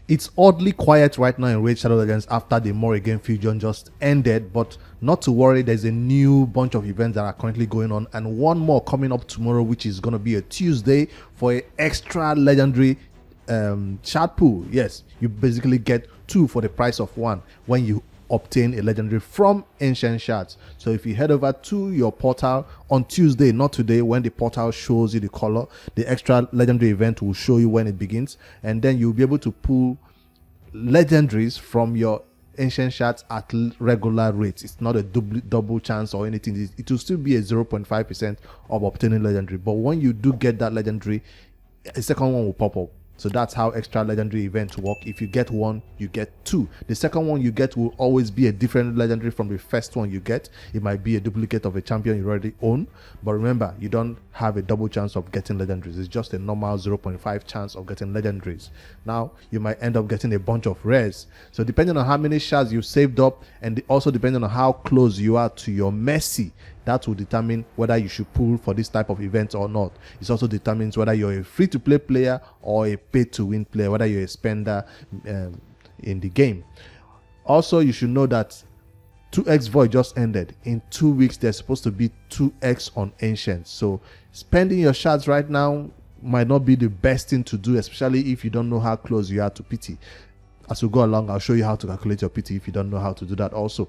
It's oddly quiet right now in Raid Shadow Legends after the More Again fusion just ended, but not to worry, there's a new bunch of events that are currently going on, and one more coming up tomorrow, which is going to be a Tuesday for an extra legendary shard pool. Yes, you basically get 2 for the price of 1 when you obtain a legendary from Ancient Shards. So if you head over to your portal on Tuesday, not today, when the portal shows you the color, the extra legendary event will show you when it begins, and then you'll be able to pull legendaries from your Ancient Shards at regular rates. It's not a double chance or anything. It will still be a 0.5% of obtaining legendary, but when you do get that legendary, a second one will pop up. So that's how extra legendary events work. If you get 1, you get 2. The second one you get will always be a different legendary from the first one you get. It might be a duplicate of a champion you already own, but remember, you don't have a double chance of getting legendaries. It's just a normal 0.5 chance of getting legendaries. Now you might end up getting a bunch of rares. So depending on how many shards you saved up, and also depending on how close you are to your Mercy, that will determine whether you should pull for this type of event or not. It also determines whether you're a free-to-play player or a pay-to-win player, whether you're a spender in the game. Also, you should know that 2x Void just ended. In 2 weeks, there's supposed to be 2x on Ancients. So spending your shards right now might not be the best thing to do, especially if you don't know how close you are to PT. As we go along, I'll show you how to calculate your PT if you don't know how to do that also.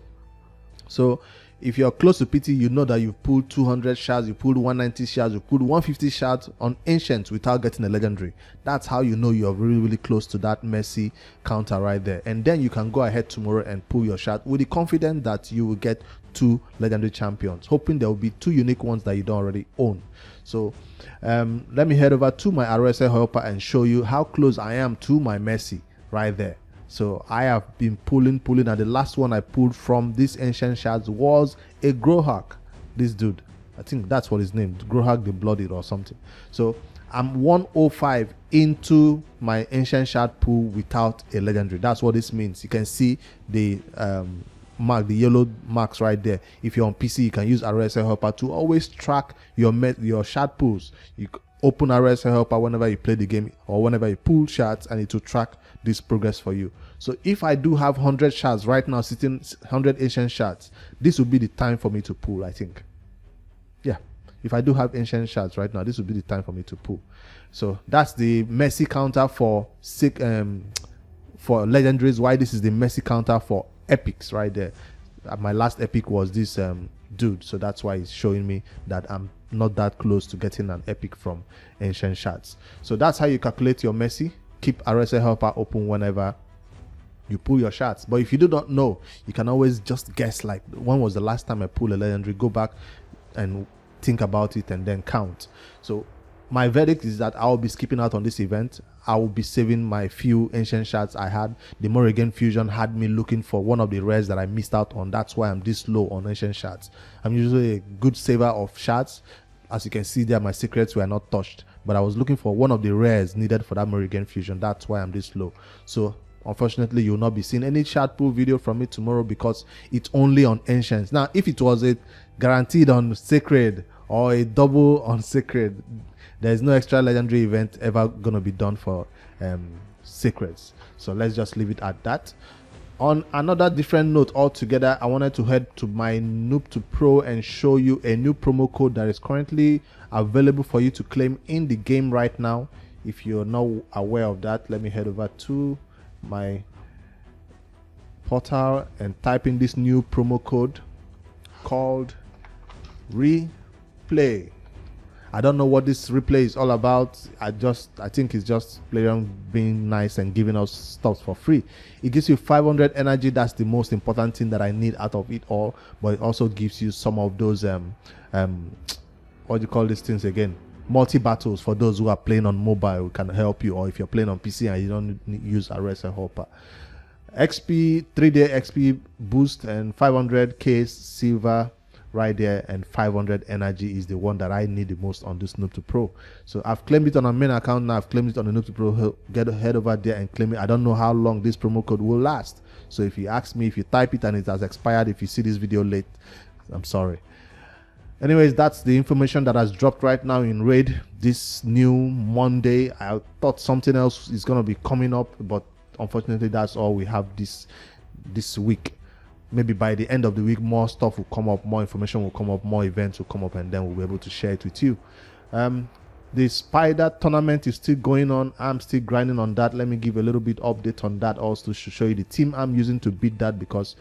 So if you're close to PT, you know that you've pulled 200 shards, you pulled 190 shards, you pulled 150 shards on Ancients without getting a legendary. That's how you know you're really, really close to that Mercy counter right there. And then you can go ahead tomorrow and pull your shard with the confidence that you will get 2 legendary champions, hoping there will be 2 unique ones that you don't already own. So let me head over to my RSL Helper and show you how close I am to my Mercy right there. So I have been pulling, and the last one I pulled from this Ancient Shards was a Grohawk. This dude, I think that's what his name, Grohawk the Blooded or something. So I'm 105 into my Ancient Shard pool without a legendary. That's what this means. You can see the mark, the yellow marks right there. If you're on PC, you can use RSL Helper to always track your shard pools. You open RSL Helper whenever you play the game or whenever you pull shards, and it will track this progress for you. So if I do have 100 shards right now, sitting 100 Ancient Shards, this will be the time for me to pull, I think. Yeah, if I do have Ancient Shards right now, this will be the time for me to pull. So that's the Mercy counter for legendaries. Why this is the Mercy counter for epics right there. My last epic was this dude, so that's why it's showing me that I'm not that close to getting an epic from Ancient Shards. So that's how you calculate your Mercy. Keep RSL Helper open whenever you pull your shards. But if you do not know, you can always just guess, like, when was the last time I pulled a legendary? Go back and think about it and then count. So my verdict is that I'll be skipping out on this event. I will be saving my few Ancient Shards I had. The More Again fusion had me looking for one of the rares that I missed out on. That's why I'm this low on Ancient Shards. I'm usually a good saver of shards. As you can see there, my secrets were not touched, but I was looking for one of the rares needed for that More Again fusion. That's why I'm this low. So unfortunately, you'll not be seeing any shard pool video from me tomorrow because it's only on Ancients. Now, if it was a guaranteed on Sacred or a double on Sacred, there's no extra legendary event ever gonna be done for Sacreds. So let's just leave it at that. On another different note altogether, I wanted to head to my Noob to Pro and show you a new promo code that is currently available for you to claim in the game right now. If you're not aware of that, let me head over to my portal and type in this new promo code called Replay. I don't know what this replay is all about. I think it's just players being nice and giving us stuff for free. It gives you 500 energy. That's the most important thing that I need out of it all. But it also gives you some of those what do you call these things again? Multi battles for those who are playing on mobile. Can help you, or if you're playing on PC and you don't use RSL Helper. XP 3-day XP boost and 500k silver right there, and 500 energy is the one that I need the most on this Noob to Pro. So I've claimed it on a main account now. I've claimed it on the Noob to Pro. Head over there and claim it. I don't know how long this promo code will last. So if you ask me, if you type it and it has expired, if you see this video late, I'm sorry. Anyways, that's the information that has dropped right now in Raid this new Monday. I thought something else is going to be coming up, but unfortunately, that's all we have this week. Maybe by the end of the week, more stuff will come up, more information will come up, more events will come up, and then we'll be able to share it with you. The Spider tournament is still going on. I'm still grinding on that. Let me give a little bit update on that also to show you the team I'm using to beat that, because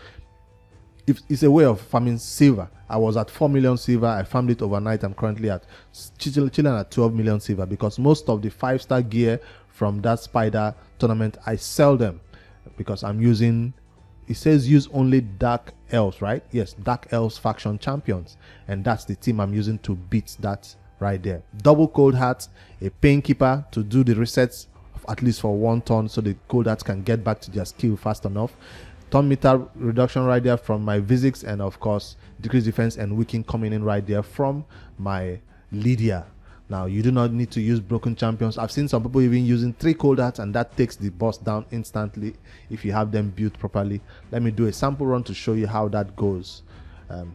it's a way of farming silver. I was at 4 million silver. I farmed it overnight. I'm currently at chilling at 12 million silver, because most of the 5-star gear from that Spider tournament, I sell them because I'm using, it says use only Dark Elves, right? Yes, Dark Elves faction champions, and that's the team I'm using to beat that right there. Double cold heart, a painkeeper to do the resets at least for 1 turn, so the cold hearts can get back to their skill fast enough. Turn meter reduction right there from my Visix, and of course decrease defense and weaken coming in right there from my Lydia. Now, you do not need to use broken champions. I've seen some people even using 3 cold hearts, and that takes the boss down instantly if you have them built properly. Let me do a sample run to show you how that goes.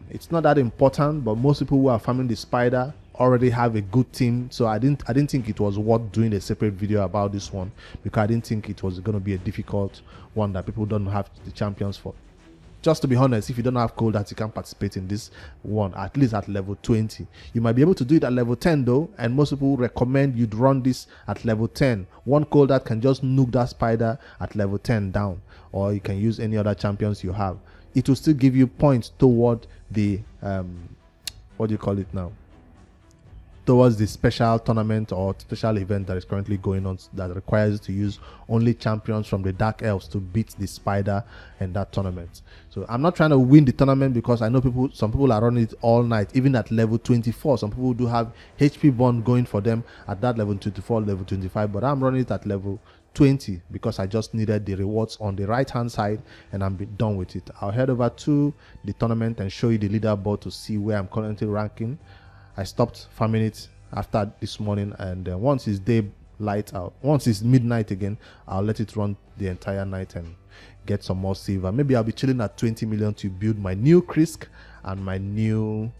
It's not that important, but most people who are farming the Spider already have a good team, so I didn't think it was worth doing a separate video about this one, because I didn't think it was going to be a difficult one that people don't have the champions for. Just to be honest, if you don't have cold hearts, you can't participate in this one, at least at level 20. You might be able to do it at level 10 though, and most people recommend you'd run this at level 10. 1 cold heart can just nuke that Spider at level 10 down, or you can use any other champions you have. It will still give you points toward the what do you call it now, towards the special tournament or special event that is currently going on, that requires you to use only champions from the Dark Elves to beat the Spider in that tournament. So I'm not trying to win the tournament, because I know some people are running it all night, even at level 24. Some people do have HP bond going for them at that level 24, level 25, but I'm running it at level 20 because I just needed the rewards on the right hand side, and I'm done with it. I'll head over to the tournament and show you the leaderboard to see where I'm currently ranking. I stopped farming it after this morning, and once it's once it's midnight again, I'll let it run the entire night and get some more silver. Maybe I'll be chilling at 20 million to build my new Krisk and my new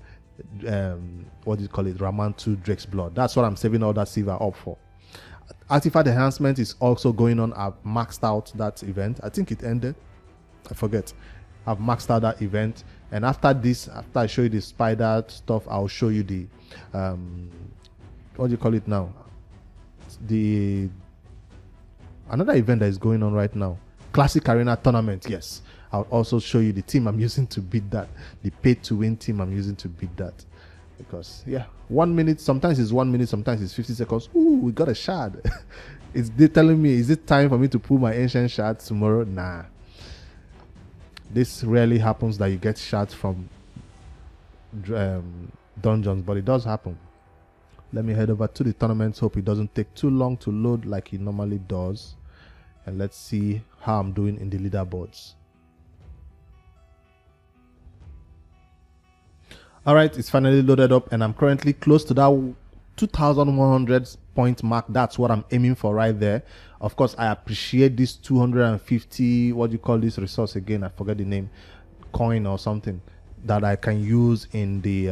what do you call it, Raman 2 Drake's Blood. That's what I'm saving all that silver up for. Artifact enhancement is also going on. I've maxed out that event. I think it ended, I forget. I've maxed out that event, and after this, after I show you the Spider stuff, I'll show you the what do you call it now, another event that is going on right now, Classic Arena Tournament. Yes, I'll also show you the team I'm using to beat that, the paid to win team I'm using to beat that, because yeah, 1 minute, sometimes it's 1 minute, sometimes it's 50 seconds. Ooh, we got a shard. They're telling me, is it time for me to pull my ancient shards tomorrow? Nah. This rarely happens that you get shards from dungeons, but it does happen. Let me head over to the tournament. Hope it doesn't take too long to load like it normally does, and let's see how I'm doing in the leaderboards. Alright, it's finally loaded up, and I'm currently close to that 2,100 point mark. That's what I'm aiming for right there. Of course, I appreciate this 250, what do you call this resource again? I forget the name, coin or something, that I can use in the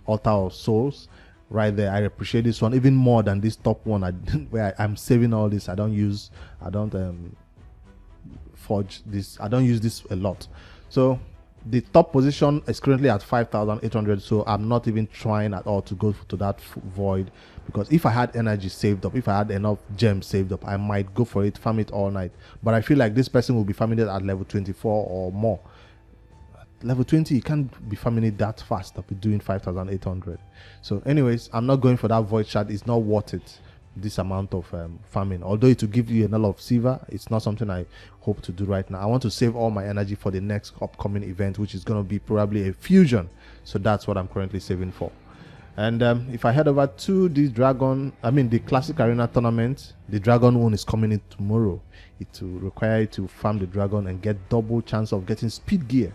Altar of Souls right there. I appreciate this one even more than this top one where I'm saving all this. I don't forge this. I don't use this a lot. So the top position is currently at 5,800, so I'm not even trying at all to go to that void, because if I had energy saved up, if I had enough gems saved up, I might go for it, farm it all night. But I feel like this person will be farming it at level 24 or more. At level 20, you can't be farming it that fast. I'll be doing 5,800. So anyways, I'm not going for that void shard. It's not worth it, this amount of farming. Although it will give you a lot of silver, it's not something I hope to do right now. I want to save all my energy for the next upcoming event, which is going to be probably a fusion. So that's what I'm currently saving for. And if I head over to the Classic Arena Tournament, the Dragon one is coming in tomorrow. It will require you to farm the Dragon and get double chance of getting speed gear.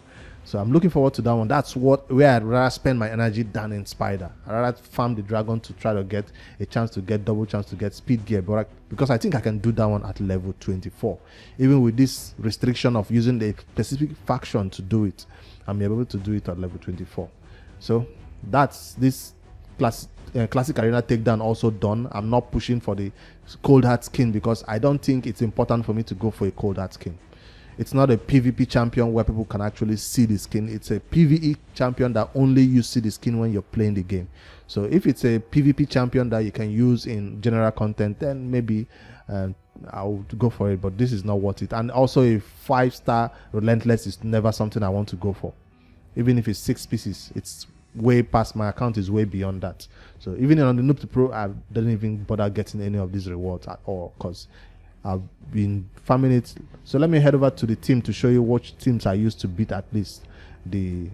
So I'm looking forward to that one. That's where I'd rather spend my energy than in Spider. I'd rather farm the Dragon to try to get a chance to get double chance to get speed gear, but because I think I can do that one at level 24. Even with this restriction of using a specific faction to do it, I'm able to do it at level 24. So that's this classic arena takedown also done. I'm not pushing for the cold hard skin because I don't think it's important for me to go for a cold hard skin. It's not a PvP champion where people can actually see the skin. It's a PvE champion that only you see the skin when you're playing the game. So if it's a PvP champion that you can use in general content, then maybe I'll go for it. But this is not worth it. And also a 5-star relentless is never something I want to go for. Even if it's 6 pieces, it's way past my account, is way beyond that. So even on the Noob to Pro, I didn't even bother getting any of these rewards at all because I've been farming it. So let me head over to the team to show you which teams I used to beat at least the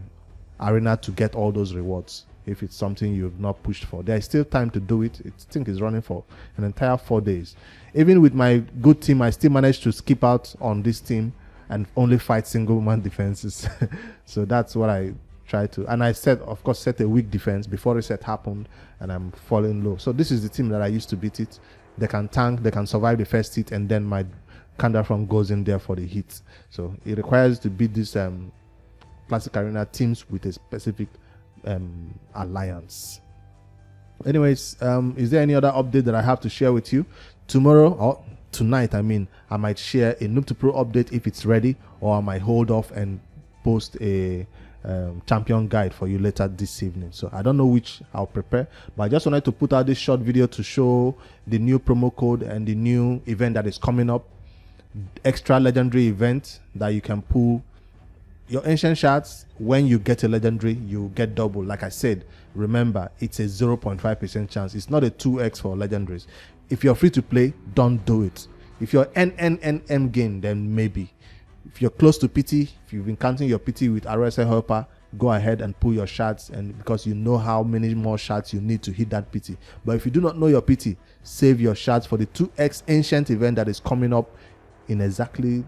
arena to get all those rewards. If it's something you've not pushed for, there is still time to do it. I think it's running for an entire 4 days. Even with my good team, I still managed to skip out on this team and only fight single man defenses. So that's what I try to, and I set a weak defense before reset happened, and I'm falling low. So this is the team that I used to beat it. They can tank, they can survive the first hit, and then my Kandafrom goes in there for the hit. So it requires to beat this classic arena teams with a specific alliance. Anyways, is there any other update that I have to share with you? Tomorrow or tonight, I might share a Noob to Pro update if it's ready, or I might hold off and post a champion guide for you later this evening. So I don't know which I'll prepare, but I just wanted to put out this short video to show the new promo code and the new event that is coming up. Extra legendary event that you can pull your ancient shards. When you get a legendary, you get double. Like I said, remember, it's a 0.5% chance. It's not a 2x for legendaries. If you're free to play, don't do it. If you're NNNM game, then maybe. If you're close to PT, if you've been counting your PT with RSL Helper, go ahead and pull your shards, and because you know how many more shards you need to hit that PT. But if you do not know your PT, save your shards for the 2x ancient event that is coming up in exactly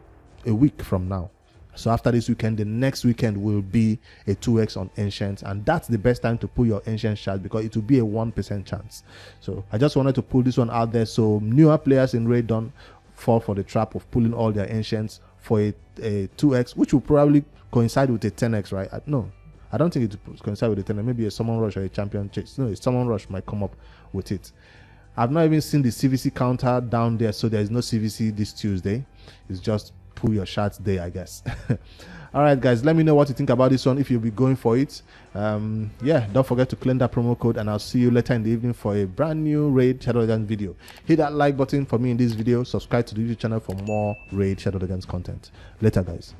a week from now. So after this weekend, the next weekend will be a 2x on ancient, and that's the best time to pull your ancient shards because it will be a 1% chance. So I just wanted to pull this one out there so newer players in Raid don't fall for the trap of pulling all their ancients for a 2x, which will probably coincide with a 10x, right? No, I don't think it will coincide with a 10x. Maybe a summon rush or a champion chase. No, a summon rush might come up with it. I've not even seen the CVC counter down there, so there is no CVC this Tuesday. It's just pull your shards day, I guess. All right, guys, let me know what you think about this one, if you'll be going for it. Yeah, don't forget to claim that promo code, and I'll see you later in the evening for a brand new Raid Shadow Legends video. Hit that like button for me in this video. Subscribe to the YouTube channel for more Raid Shadow Legends content. Later, guys.